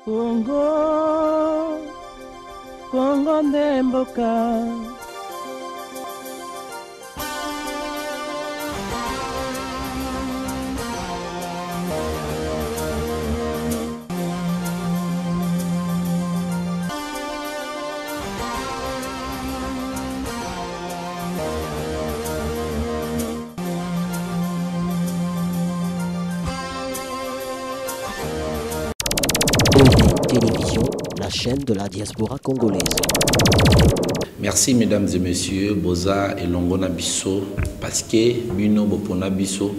Congo, Congo ndemboka. Télévision, la chaîne de la diaspora congolaise. Merci mesdames et messieurs, Boza et Longona Bisso, parce que Bino Bopona Bisso,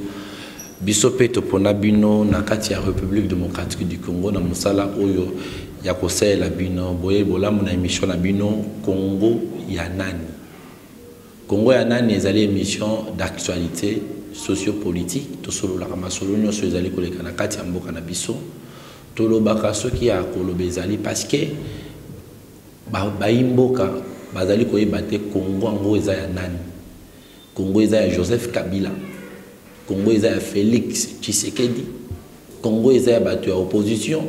Bisso Peto Pona Bino, Nakati la République démocratique du Congo, na Moussala Oyo, Yakose la Bino, Boye Bola Mona émission na Bino, Congo Yanani. Congo Yanani est une émission d'actualité sociopolitique, tout solo la Ramasolo, nous sommes allés pour les Kanakati Amboka na Bisso. Tolo baka soki ya kolobezali parce que baimboka bazali koyebate Congo ngo eza ya nani. Congo eza ya Joseph Kabila, Congo eza ya Félix Tshisekedi, Congo eza ya bato ya opposition,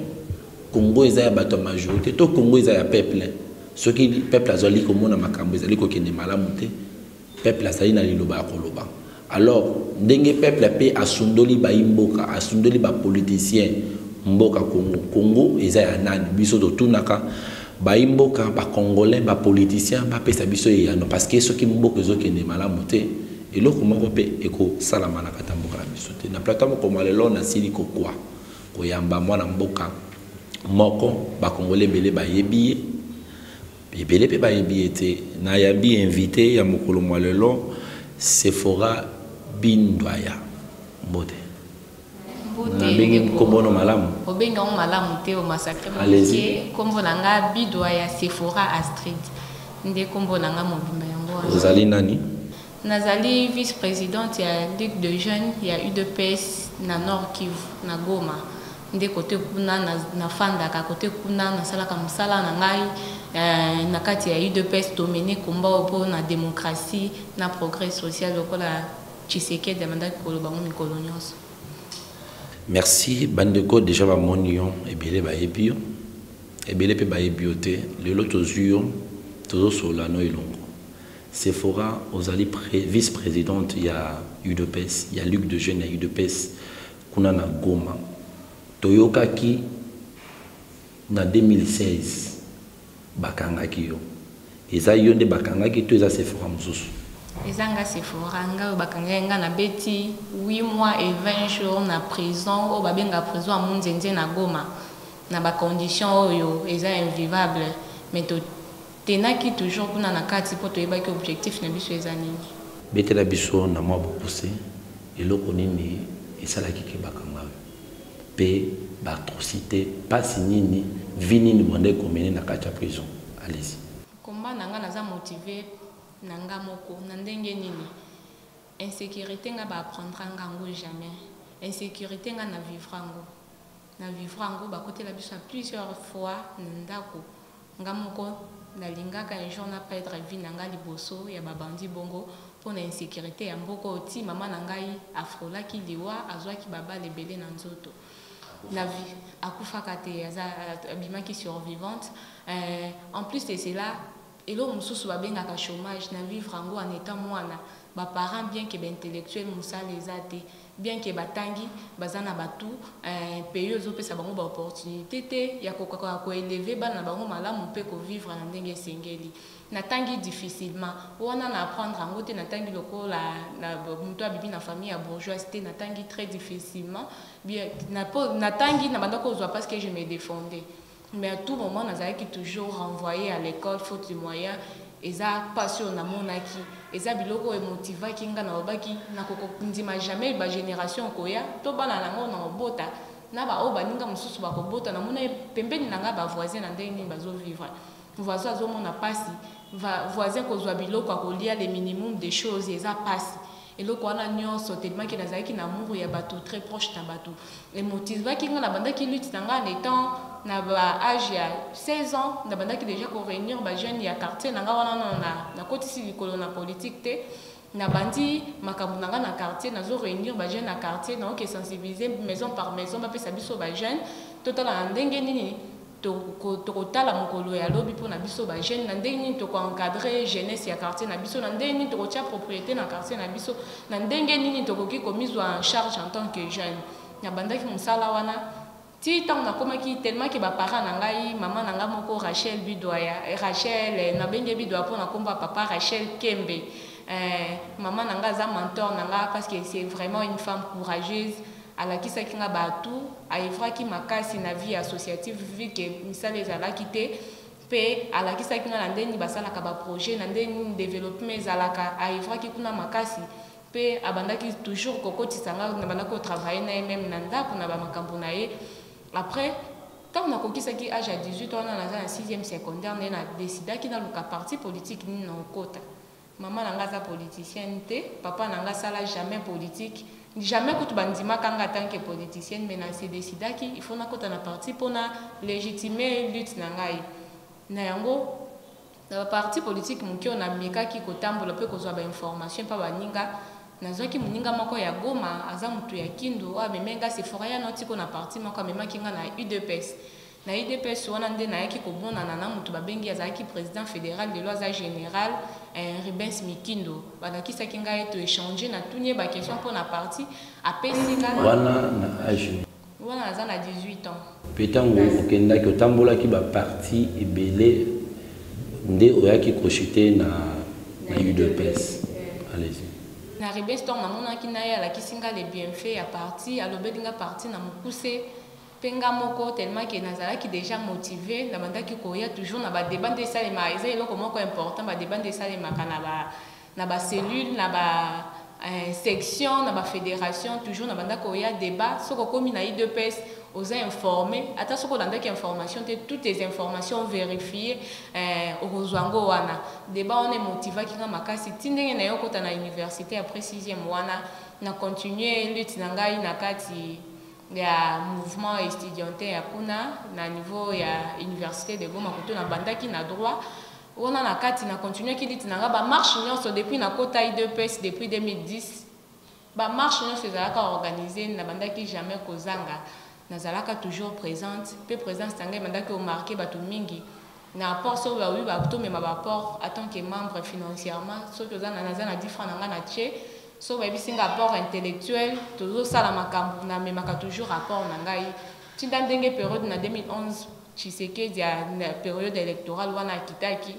Congo eza ya bato ya majorité, to Congo eza ya peuple. Soki peuple azali komona makambo ezali kokende malamu te, peuple azali na liloba ya koloba. Alors ndenge peuple pe asundoli baimboka, asundoli ba politicien mboka Congo, Congo eza ya nani biso to tunaka ba imboka ba congolais ba politicien ba pesa biso ya no parce que soki mboka ezokende malamu te eloko moko pe eko salama na kata mboka na biso te na plateforme comme lelo na sili ko kwa ko yamba mwana mboka moko ba congolais belé ba yebiye belé pe ba yebiye te na yabi invité ya mokolo mwa lelo Sephora Bindwaya mbote. Allez-y. Sephora Astrid. Vous allez nani? Nazali vice-présidente il y a Ligue de jeunes, il y a UDPS na Nord Kivu na Goma. Nde côté kuna na fanda ka côté kuna na sala ka musala na ngai na kati ya UDPS to mener combat pour na démocratie na progrès social lokola Tshisekedi demanda ko bango mikolo nyonso. Merci bandeko déjà ba monion ebele ba ebio ebele pe ba ebiote le loto zuyo tozo solano ilongo Sephora ozali vice-présidente il y a UDPS il y a Luc de Jeune il y a UDPS kuna na Goma toyokaki na 2016 bakangaki yo eza yo nde bakangaki to eza Sephora mususu. Ezanga Sephora nga bakanga na beti 8 mois et 20 jours na prison o babenga prison à Munzenze na Goma na ba conditions oyo eza invivable mais to tenaki toujours kuna na kati po to yebaki objectif na biso eza nini bete la biso na mwa bopuse eloko nini esalaki ke bakanga pe ba atrocité pas nini vinini monde komene na kati ya prison. Allez-y. Combat nanga naza motivé nanga moko na ndenge nini insécurité nga ba apprendre ngango jamais insécurité nga na vivre ngo ba côté la biso plusieurs fois ndako nga moko na lingaka un jour na perdre vie nanga liboso ya ba bandi bongo pour na insécurité ya mboko oti mama na ngai afrola ki liwa azwaki baba lebele na nzoto na vie akufaka te aza abimaki survivante en plus de cela et là, on se bien qu'à chômage, na vivre en étant moana, ba parents bien que intellectuels musa les ate, bien que batangi, bazana batu, pays aux autres ça bango ba opportunité te, ya ko élever ba na bango malamu pe ko vivre na ndenge sengeli. Na tangi difficilement, wana na apprendre en côté na tangi loko la na muto bibi na famille à bourgeoisie, na tangi très difficilement, bien na tangi na bandako zo parce que je me défendais. Mais à tout moment, nous avons toujours renvoyé à l'école, faute de moyens. Et ça, passion na monaki. Et ça, biloko emotiva kinga na obaki na koko ndima jamais ba génération koya. To bana nango na obota. Na ba oba ninga mususu ba kobota na mona pembeni nanga ba voisin na ndenge bazo vivre. Voisin zo mona pasi. Voisin ko zwa biloko akolia le minimum des choses et ça passe. Et le quoi nyonso tellement que nazaki na muru ya bato très proche na bato. Et motiva kinga na banda ki lutte nanga en étant na ba âge ya 16 ans na banda ki déjà ko réunir ba jeunes ya quartier nanga wana na kotisi likolo na politique te na bandi makambu nanga na quartier na zo réunir ba jeunes na quartier na ok sensibiliser maison par maison ba pesa biso ba jeunes total na ndenge nini tokotala mokolo ya lobi mpona biso bajeune na ndenge nini tokoencadre jeunesse ya quartier na biso na ndenge nini tokotia propriété na quartier na biso na ndenge nini tokoki komizwa en charge en tant que jeune na bandaki mosala wana ti ntango nakomaki tellement ke baparent na ngai mama na ngai moko Rachel Bidoya Rachel nabenge Bidoya mpona komba papa Rachel Kembe mama na ngai aza mentor na ngai parce que c'est vraiment une femme courageuse alakisaki nga bato ayevraki makasi na vie associative vu ke misala ezalaki te mpe alakisaki nga na ndenge basalaka baprojet na ndenge développement ezalaka ayevraki kuna makasi mpe abandaki toujours kokotisa nga nabandaki kotravaille na ye meme na ndako na bamakambo na ye après ntango nakokisaki age ya 18 wana naza na 6e secondaire nde nadesidaki naluka parti politique nini na okota mama na nga aza politicienne te papa na nga asala jamais politique jamais kutu bandimaka nga tant que politicienne mais nase desidaki il faut nakota na parti mpona légitimer lutte na ngai na yango na parti politique moke oyo namekaki kotambola mpe kozwa bainformation mpa baninga nazwaki moninga moko ya Goma aza motu ya Kindu oyo amemenga Sephora notiko na parti moko amemaki nga na UDPS na UDPS wana nde nayaki komonana na motu babengi azalaki président fédéral de loza général Rubens Mikindo balakisaki ngai toéchange na tunie baquestion mpona parti apesi nga wana na age wana naza na 18 ans mpe ntango okendaki otambolaki baparti ebele nde oyaki kochute na UDPS allez-y na Rubens ntango namonaki na ye alakisi nga le bienfait ya parti alobeli nga parti na mokuse penga moko tellement que nazalaki déjà motivé na bandaki koya toujours na ba débat de salema eza eloko moko important ba débat de salema na ba cellule na ba section na ba fédération toujours na bandaki koya débat soko komi na IDPS oza informé ata soko landaki information te toutes les informations vérifiées okozwango wana débat on est motivé kinga makasi tindenge na yokota na université après 6e wana na continuer lutte na ngai na kati ya mouvement étudiantin ya kuna na niveau ya université de Goma kuto na bandaki na droit wana na kati na continuer ki lutte na nga ba marche nyonso depuis na kota IDPS depuis 2010 ba marche nyonso ezalaka organisé na bandaki jamais kozanga nazalaka toujours présente pe présence tanga bandaki o marqué bato mingi na apport so ba oui ba to mais ma apport en tant que membre financièrement so que na nazana 10 francs na nga na tché so ba bisinga apport intellectuel toujours ça la makambo na memaka toujours rapport na ngai tinda ndenge période na 2011 Tshisekedi ya période électorale wana kitaki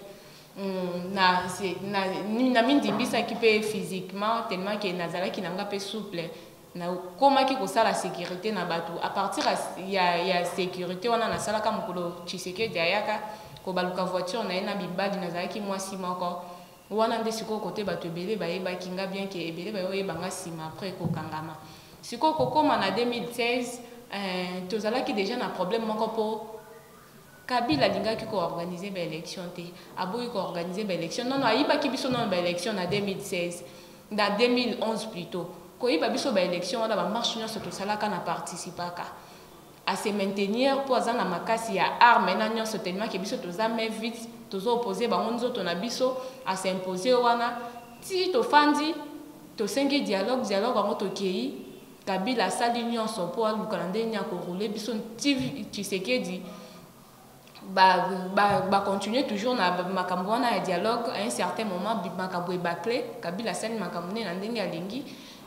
na mindimbisaki mpe physiquement tellement que nazalaki na nga mpe souple na komaki kosala sécurité na bato à partir ya sécurité wana nasalaka mokolo Tshisekedi ayaka kobaluka voiture na ye na bibali nazalaki mwasi moko wana nde sikoyo kote bato ebele bayebaki nga bien ke ebele bayoyebanga nsima après kokangama sikoyo kokoma na 2016 tozalaki déjà na problème moko mpo Kabila alingaki koorganize baélection te aboyi koorganize baélection nono ayibaki biso nono baélection na 2016 na 2011 plutôt koyiba biso baélection wana bamarche nyonso tosalaka na participaka à se maintenir mpo aza na makasi ya arme na nyonso tellement ke biso toza mai vite tozo opposé bango nzoto na biso à s'imposer wana ti tofandi tosengi dialogue yango tokei Kabila asali nyonso mpo aluka na ndenge ya korule biso ti Tshisekedi continuer toujours na makambo wana ya dialogue à un certain moment makambo ebakle Kabila asali makambo ne na ndenge alingi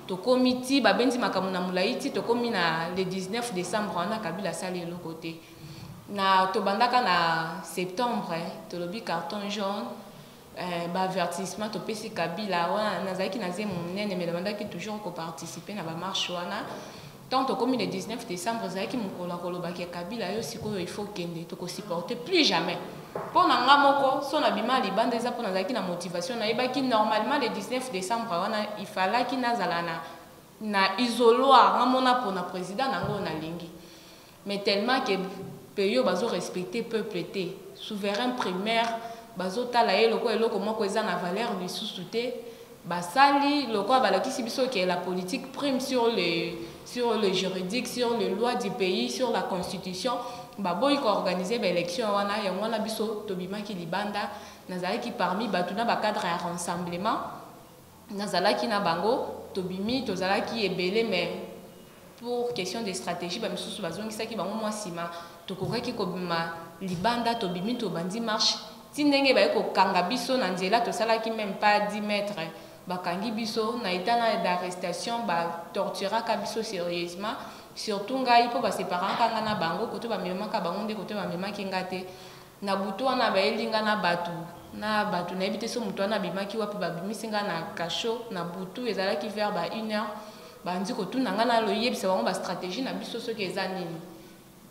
tokomi ti babendi makambo na mulai ti tokomi na le 19 décembre wana Kabila asali eloko te na tobandaka na septembre tolobi carton jaune avertissement topesi Kabila wana nazalaki na zemo munene mais nabandaki toujours koparticiper na bamarche wana tant tokomi le 19 décembre ezalaki mokolo akolobaki ya Kabila yo sikoyo il faut kende tokosupporter plus jamais mpo na nga moko so na bima libanda eza mpo nazalaki na motivation nayebaki normalement le 19 décembre wana ifalaki nazala na isoloir nga mona mpona président nango nalingi mais tellement ke peyo bazorespecte peuple te souverain primaire bazotala ye loko eloko moko eza na valeur lisusu te basali loko balakisi biso ke la politique prime sur le juridique, sur les lois du pays, sur la constitution. Baboy ko organiser l'élection wana ya wana biso tobimaki libanda nazalaki parmi batuna ba cadre ya rassemblement nazalaki na bango tobimi tozalaki ebele mais pour question de stratégie ba misusu bazongisaki bango mwa sima tokokaki kobima libanda to bimi to bandi marche tindenge ba ko kanga biso na nzela to sala ki même pas 10 mètres bakangi biso na itana d'arrestation ba tortura ka biso sérieusement surtout ngai po ba séparer kanga na bango koto ba mema ka bango nde koto ba mema kingate na butu wana ba elinga na batu na ebite so mutu wana bimaki wapi ba bimisinga na kasho na butu ezala ki vers ba 1 heure ba ndi koto nanga na loyebisa bango ba stratégie na biso soki eza nini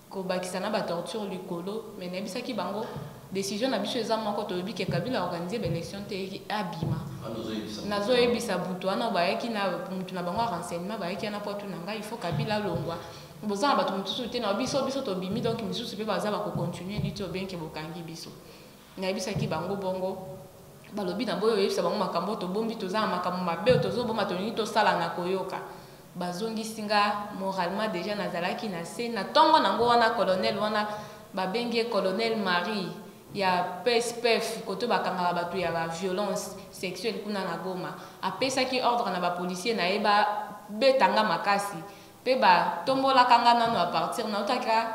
ko bakisa na ba torture likolo mais na ebisa ki bango décision na biso eza moko to yebike Kabila organiser ba élection te abima nazo yebisa butu wana ba yaki na mutu na bango renseignement ba yaki na potu na ngai il faut Kabila longwa bozana bato mutusu te na biso to bimi donc misusu pe baza ba ko continuer lito bien ke bokangi biso na yebisa ki bango bongo balobi na boyo yebisa bango makambo to bombi to za makambo mabe to zo bomba to ni to sala na koyoka bazongi singa moralement déjà nazalaki na se na tongo nango wana colonel wana babenge colonel Marie ya PSPF koto bakanga batu ya ba violence sexuelle kuna na Goma apesa ki ordre na ba policier na eba betanga makasi pe ba tombola kanga nano a partir na otaka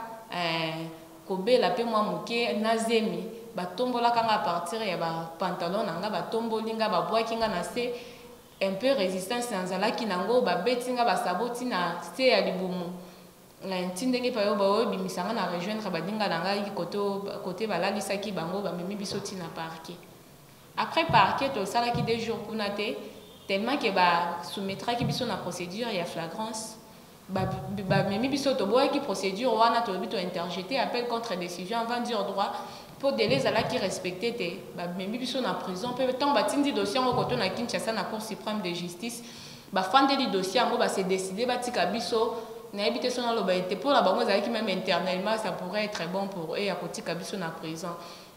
kobela pe mwa muke na zemi ba tombola kanga a partir ya ba pantalon nanga ba tombolinga ba bwakinga na se un peu résistance nanzalaki nango ba betinga ba saboti na se ya libumu ntindenge pa yo ba bimisanga na rejoindre badinga nanga côté balalisaki bango ba memi biso tina parquet après parquet to salaki des jours kuna te tellement que ba soumettra ki biso na procédure ya flagrance ba memi biso to boyaki procédure wana to bito interjeter appel contre décision avant dire droit pour délai zalaki respecter te ba memi biso na prison pe tant batindi dossier ngo koto na Kinshasa na Cour suprême de justice ba fandeli dossier ngo ba se décider batika biso na habité son loba était pour la bango zalaki même internellement ça pourrait être bon pour eux à kotika biso na prison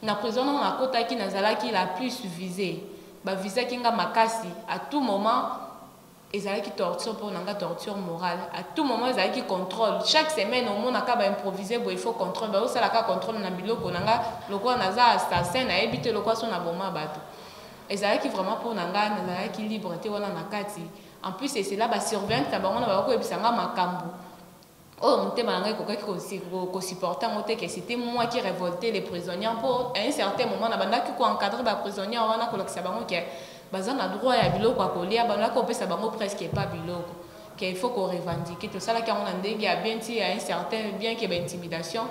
on a kota ki nazalaki la plus visée ba visa kinga makasi à tout moment ezalaki torture pour nanga torture morale à tout moment ezalaki contrôle chaque semaine au monde akaba improviser bo il faut contrôle ba osala ka contrôle na biloko nanga lokwa naza assassin na habité lokwa son na boma bato ezalaki vraiment pour nanga nazalaki libre te wana na kati en plus c'est là ba surveillance ta bango na ba ko ebisanga makambo oh mutema nanga kokaki ko supporter ngote que c'était moi qui révoltais les prisonniers pour à un certain moment na bandaki ko encadrer ba prisonniers wana ko lokisa bango que baza na droit ya biloko akolia bana ko pesa bango presque pas biloko qu'il faut qu'on revendique tout ça là quand on a ndenge ya bien ti à un certain bien que ba intimidation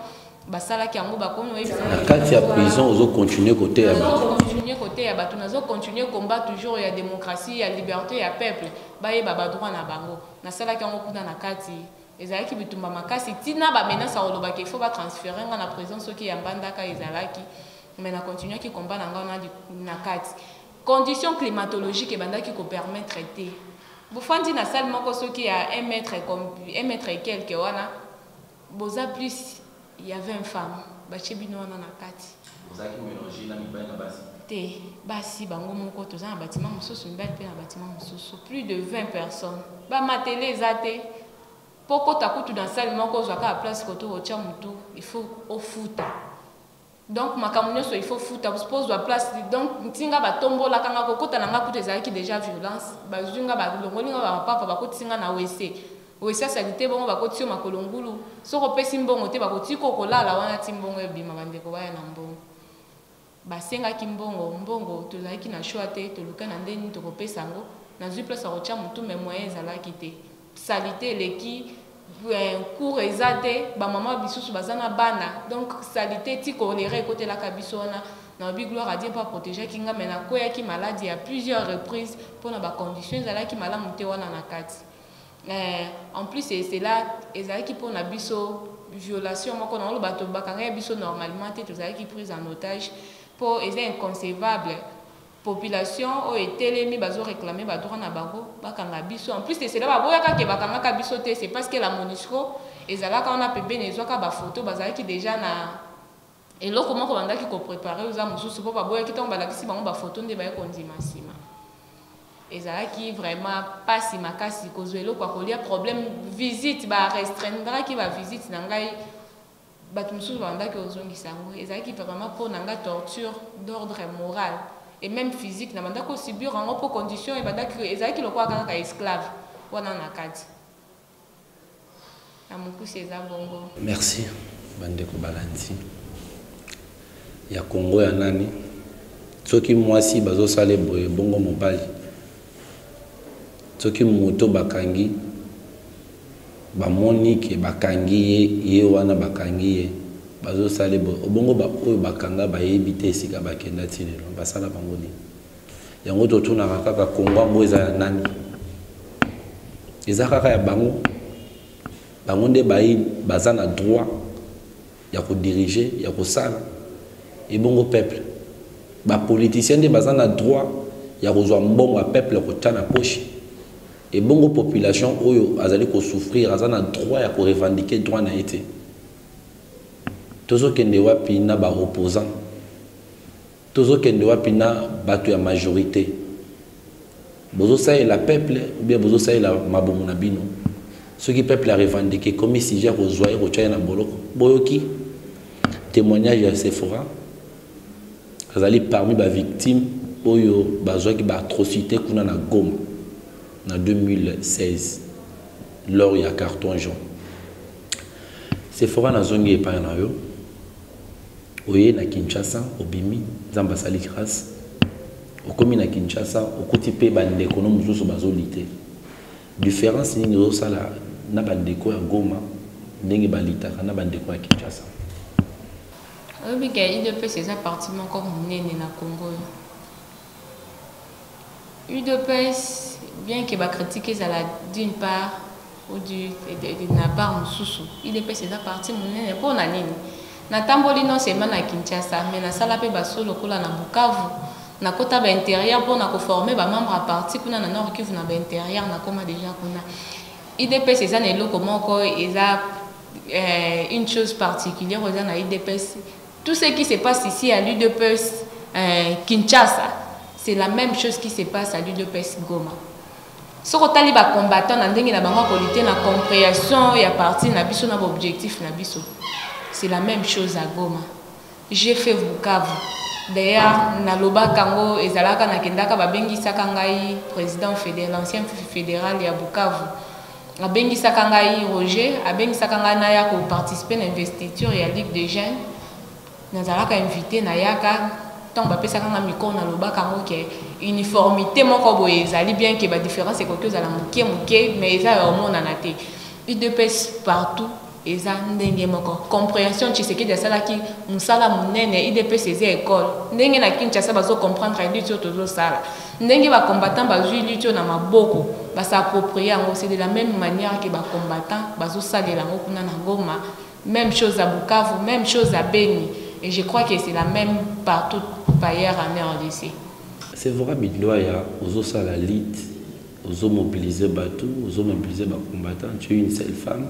basala ki yango bakomi na kati ya prison ozo continuer côté ya bato nazo continuer combat toujours ya démocratie ya liberté ya peuple bayeba ba droit na bango nasala ki yango kuna na kati ezalaki bitumba makasi tina ba menace oloba ke faut ba transférer nga na prison soki ya mbandaka ezalaki mais na continuer ki combat na nga na kati conditions climatologiques ebandaki ko permettre te bofandi na salle moko soki ya 1 mètre et quelques wana boza plus il y a 20 femmes bachebino wana na kati bozaki mélanger na mibali na basi te basi bango moko toza na bâtiment mosusu mibali pe na bâtiment mosusu plus de 20 personnes ba matele ezate poko takutu dans salle moko zwaka la place koto otia mutu il faut au futa donc makambo nyonso il faut futa suppose la place donc ntinga batombola kanga kokota nanga kutu ezalaki déjà violence bazunga balongolinga bapapa bakotinga na wc wesa salite bongo bakoti makolo ngulu soko pesi mbongo te bakoti kokolala wana ti mbongo ebima bandeko baya na mbongo basengaki mbongo tozalaki na choix te toluka na ndeni tokopesa ngo nazwi place akotia mutu me moyen ezalaki te salite eleki cour eza te bamama bisusu baza na bana donc salite ti kolera ekotelaka biso wana nabi gloire à Dieu pas protéger kinga me nakoyaki maladie à plusieurs reprises mpona bacondition ezalaki malamu te wana na kati en plus c'est là ezalaki mpona biso violation moko na oloba to bakanga ya biso normalement te tozalaki prise en otage po eza inconcevable population o etelemi bazo réclamer ba droit na bango bakanga biso en plus c'est là baboyaka ke bakanga ka biso te c'est parce que la MONUSCO ezalaka on a pebe nezwaka ba photo bazalaki déjà na eloko moko bandaki ko préparer oza mosusu po baboyaki ntango balakisi bango ba photo nde baye kondima nsima ezalaki vraiment pasi makasi kozwa eloko akolia problème visite ba restreindra ba visite na ngai bato mosusu bandaki ozongisa yango ezalaki vraiment mpo na nga torture d'ordre moral et même physique na bandako subir en pour condition et bandaki ezalaki lokola kaka esclave wana na kati na mokusi eza bongo. Merci bandeko balandi ya Congo ya nani soki mwasi bazosala boye bongo mobali soki moto bakangi bamoni ke bakangi ye wana bakangi ye bazosala boye bongo ba oyo bakanga bayebi te esika bakenda ti lelo basala bango nini yango totunaka kaka Congo yango eza ya nani eza kaka ya bango bango nde baza na droit ya kodiriger ya kosala ebongo peuple bapoliticien nde baza na droit ya kozwa mbongo ya peuple kotia na poche ebongo population oyo azali kosouffrir aza na droit ya korevendiquer droit na ye te tozokende wapi na baopposant tozokende wapi na bato ya majorité bozosalela peuple ou bien bozosalela mabomo na bino soki peuple a revendiqué comme si j'ai kozwa ye kotia na boloko boyoki témoignage ya Sephora azali parmi ba victimes oyo bazwaki ba atrocité kuna na Goma en 2016 lors ya carton jaune Sephora na zongi epai na yo oye na Kinshasa obimi nzamba sali grâce okomi na Kinshasa okuti pe bandeko no mususu bazolite différence nini ozosala na bandeko ya Goma ndenge balitaka na bandeko ya Kinshasa. Oui, UDPS c'est un parti encore monene na Congo. UDPS bien que ba critiquer ça d'une part ou de la part mususu. UDPS c'est un parti monene pour na nini. Na tamboli non seulement na Kinshasa mais na sala pe basolo kola na Bukavu. Na kota ba intérieur pour na ko former ba membre à parti kuna na Nord Kivu na ba intérieur na koma déjà kuna. UDPS c'est ça ne lo comment ko eza une chose particulière aux na UDPS. Tout ce qui se passe ici à l'UDPS Kinshasa, c'est la même chose qui se passe à l'UDPS Goma. Ce que tu as combattant, na compréhension et à partir na biso na objectif na biso. C'est la même chose à Goma. J'ai fait Bukavu. D'ailleurs, na loba kango ezalaka na kendaka babengisa ngai président fédéral, l'ancien fédéral ya Bukavu. Abengisa ngai Roger, abengisa ngai na ya ko participer à l'investiture et à Ligue des jeunes. Nazalaka invité na yaka tant ba pesa kanga miko na loba kango ke uniformité moko boye ezali bien que ba différence est quelque chose à la moké mais eza au monde na te UDPS partout eza ndenge moko compréhension tshisekedi ya sala ki musala munene UDPS eza école ndenge na Kinshasa bazo comprendre lutte tozo sala ndenge ba combattant bazui lutte na maboko ba s'approprier ngo c'est de la même manière que ba combattant bazo salela ngo kuna na Goma même chose à Bukavu même chose à Beni. Et je crois que c'est la même partout ailleurs en RDC. C'est vrai, Bidloya, aux la lutte, aux mobiliser bateau, aux mobiliser combattants. Tu es une seule femme.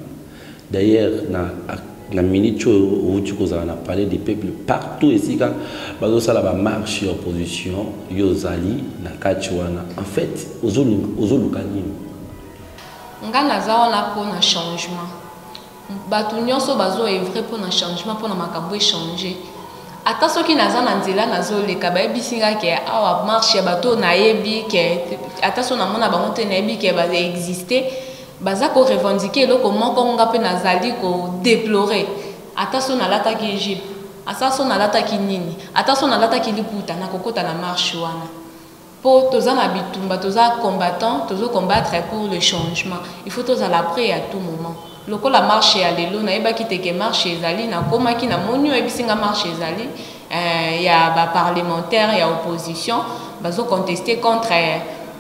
D'ailleurs, la minute où tu as parlé des peuples partout ici, quand la marche opposition, Yozali, na Kachuana. En fait, aux Lukani. On a pour un changement. Bato nyonso bazo evre pour un changement pour na makambo changer ata soki naza na nzela nazo leka ba ebisinga ke awa marche ya bato na yebi ke ata so na mona bango te na yebi ke ba exister baza ko revendiquer loko moko nga pe nazali ko déplorer ata so na lata ki Egypte ata so na lata ki nini ata so na lata ki liputa na kokota na marche wana pour toza na bitumba toza combattant tozo combattre pour le changement il faut toza la prêt à tout moment. Loko la marche ya lelo na eba kiteke marche ezali na koma ki na monyo ebisinga marche ezali ya ba parlementaire ya opposition bazo contester contre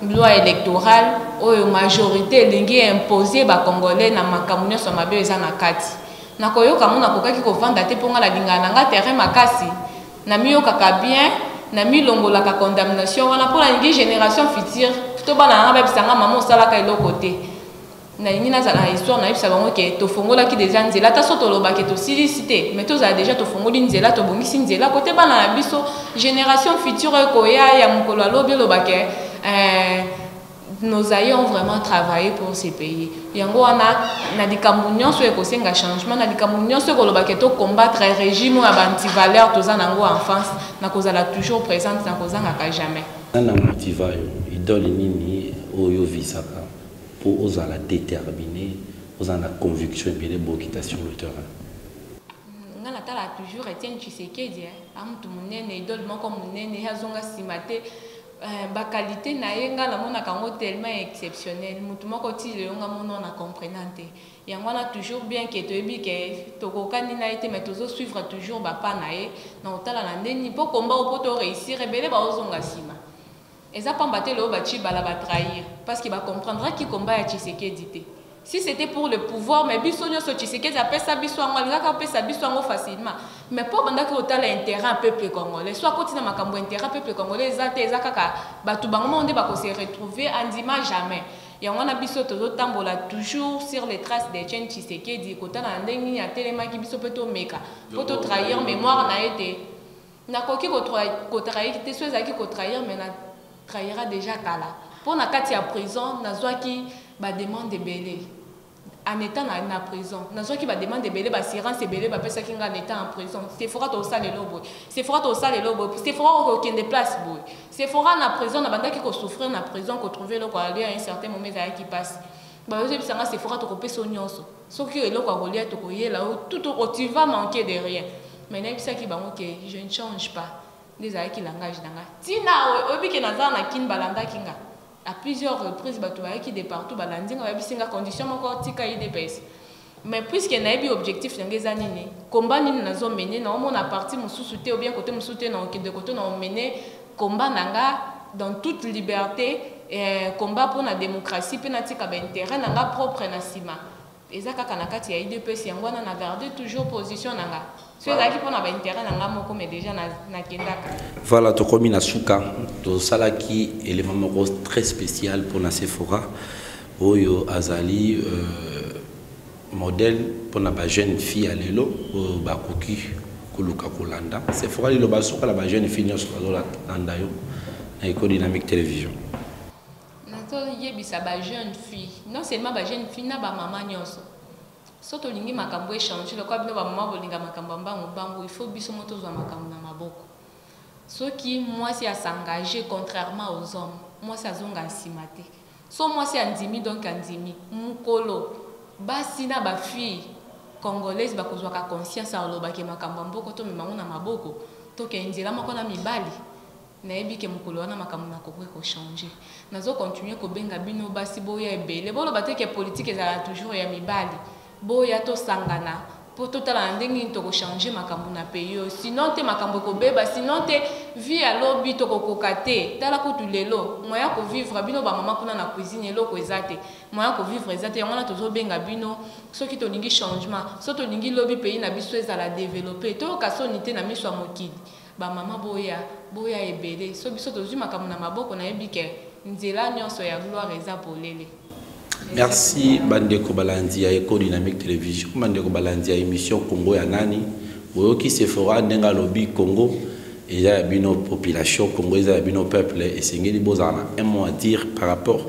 loi électorale oyo majorité lingi imposer ba congolais na makamunyo so mabe eza na kati na koyoka mona kokaki ko vanda te ponga la lingana nga terrain makasi na miyoka ka bien na milongola ka condamnation wana pour la génération future to bana nga babisanga mama osala ka eloko te. Na nina za na histoire na yebisa bango ke to fongola ki déjà nzela ta soto loba ke to silicité mais to za déjà to fongoli nzela to bongisi nzela côté bana na biso génération future ko ya mukolo lobi loba ke nous ayons vraiment travaillé pour ces pays yango wana na likambo nyonso ekosenga changement na likambo nyonso ko loba ke to combattre régime ya banti valeur to za nango en France na kozala toujours présente na kozanga ka jamais na motivayo idole nini oyo visaka pour oser la déterminer, oser la conviction et bien les sur le terrain. On a la toujours Etienne Tshisekedi amutu munene idole moko munene azonga simate ba qualité na yenga la mona kango tellement exceptionnel mutu moko ti le yonga mona na comprenante yango na toujours bien que to ebi que to kokani na été mais tozo suivre toujours ba pa na ye na otala na ndeni po komba o poto réussir rebele ba ozonga sima eza pamba te lo ba chi bala ba trahir parce qu'il va comprendre qui combat ya Tshisekedi te. Si c'était pour le pouvoir, mais biso nyoso Tshisekedi appelle ça biso ngo alingaka appelle ça biso ngo facilement. Mais pour bandaki otala intérêt un peuple congolais. Soit continue makambo intérêt peuple congolais eza kaka batu bango monde ba ko se retrouver andima jamais. Yango na biso tozo tambola toujours sur les traces des Etienne Tshisekedi kotala ndengi ya telemaki biso peto meka. Poto trahir mémoire na été. Na koki ko trahir te so ezaki ko trahir mais na trahira déjà kala. Pour na kati ya prison nazwaki ba demande belé en étant na prison nazwaki ba demande belé ba assurance belé ba pesa kinga en étant en prison c'est fora to sale lobo c'est fora to sale lobo c'est fora ko kende place boy c'est fora na prison na bandaki ko souffrir na prison ko trouver le ko aller à un certain moment ça qui passe ba yo bisanga c'est fora to ko pesa nyonso soki eloko ko lia to ko yela tout tu vas manquer de rien mais na bisa ki bango que je ne change pas des avec langage nanga tina obi ke nazana na kin balanda kinga à plusieurs reprises qui de partout balandi nga bisinga condition moko tika IDPS mais puisque na ebi objectif ngeza nini combat nini nazo mener na mona parti mususu te ou bien côté mususu te na de côté na mener combat nanga dans toute liberté combat pour la démocratie pe na tika ba intérêt nanga propre na sima eza kaka na kati ya IDPS yango na garder toujours position nanga. Voilà, tu as suka, tu salaki élément très spécial pour la Sephora, Oyo Azali modèle pour la jeune fille à l'élo, Bakuki Kuluka Kulanda. Sephora lilo basuka la jeune fille sur la Landa yo, na Éco Dynamique Télévision. Nato yebisa ba jeune fille, non seulement ba jeune fille na ba maman nyonso. Soto lingi makambo échanger le quoi bino ba maman bolinga makambo bango il faut biso moto zo makambo na maboko. Ce qui moi c'est à s'engager contrairement aux hommes. Moi c'est à zonga simate. So moi c'est andimi donc andimi mukolo. Basi na ba fille congolaise ba kozwa ka conscience a loba ke makambo mboko to memango na maboko. To ke nzela moko na mibali. Na ebi ke mukolo na makambo na ko changer. Nazo continuer ko benga bino basi boya ebele. Bolo bateke politique ezala toujours ya mibali. Boya to sangana pour tout la ndenge to ko changer makambo na pays sinon te makambo ko beba sinon te vie à lobby to ko kokate tala ko tulelo moya ko vivre bino ba mama kuna na cuisine eloko ezate moya ko vivre ezate yango na tozo benga bino soki to lingi changement so to lingi lobby pays na biso ezala développer to ka sonité na miso mokili ba mama boya ebele so biso tozu makambo na maboko na ebike nzela nyonso ya gloire eza polele. Merci Bandeko Balandi à Éco Dynamique Télévision, Bandeko Balandi à émission Congo ya nani, qui se fera denga lobby Congo et ya bino population Congo ya bino peuple et c'est ngeli bozana un mot à dire par rapport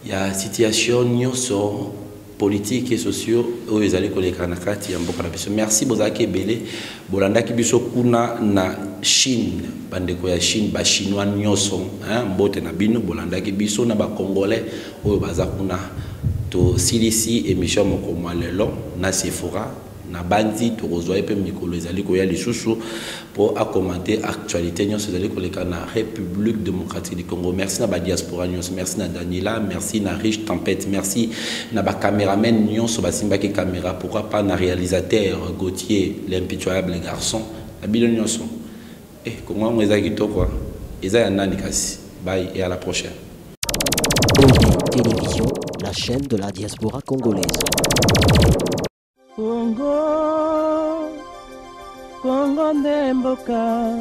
ya situation nyoso politique et sociaux où ils allaient koleka na kati ya mboka na biso. Merci bozaki belé bolanda ki biso kuna na Chine bandeko ya Chine ba chinois nyoso mbote na bino bolanda ki biso na ba congolais oyo baza kuna to silisi émission moko malelo na Sephora na bandi to rozwa epe mikolo ezali ko ya lisusu pour à commenter actualité nyoso ezali koleka na République démocratique du Congo. Merci na ba diaspora nyoso, merci na Daniela, merci na Riche Tempête, merci na ba caméraman nyoso basimba ki caméra, pourquoi pas na réalisateur Gauthier l'impitoyable garçon na bino nyoso. Comment on est à quoi? Ils ont un bye et à la prochaine. Télévision, la chaîne de la diaspora congolaise. Congo, Congo Ndemboka.